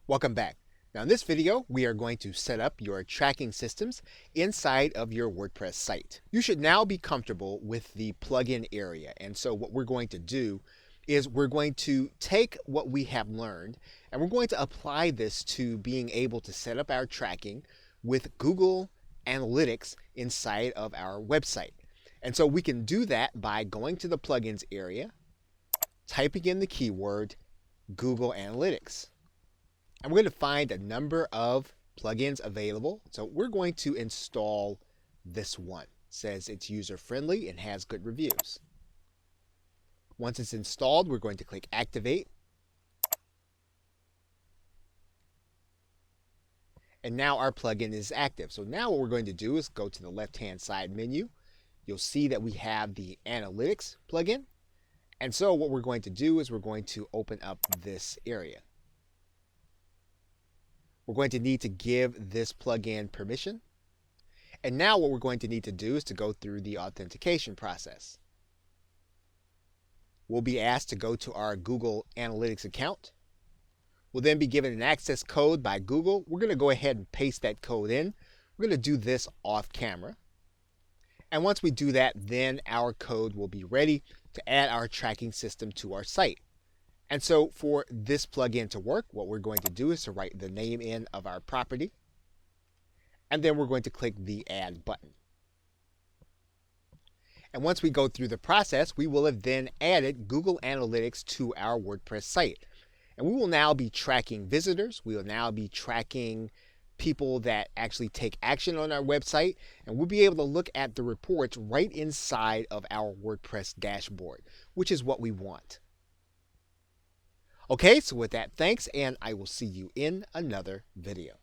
Welcome back. Now in this video, we are going to set up your tracking systems inside of your WordPress site. You should now be comfortable with the plugin area. And so what we're going to do is we're going to take what we have learned and we're going to apply this to being able to set up our tracking with Google Analytics inside of our website. And so we can do that by going to the plugins area, typing in the keyword Google Analytics. And we're going to find a number of plugins available. So we're going to install this one. It says it's user-friendly and has good reviews. Once it's installed, we're going to click Activate. And now our plugin is active. So now what we're going to do is go to the left-hand side menu. You'll see that we have the Analytics plugin. And so what we're going to do is we're going to open up this area. We're going to need to give this plugin permission. And now what we're going to need to do is to go through the authentication process. We'll be asked to go to our Google Analytics account. We'll then be given an access code by Google. We're going to go ahead and paste that code in. We're going to do this off camera. And once we do that, then our code will be ready to add our tracking system to our site. And so for this plugin to work, what we're going to do is to write the name in of our property. And then we're going to click the Add button. And once we go through the process, we will have then added Google Analytics to our WordPress site. And we will now be tracking visitors. We will now be tracking people that actually take action on our website. And we'll be able to look at the reports right inside of our WordPress dashboard, which is what we want. Okay, so with that, thanks, and I will see you in another video.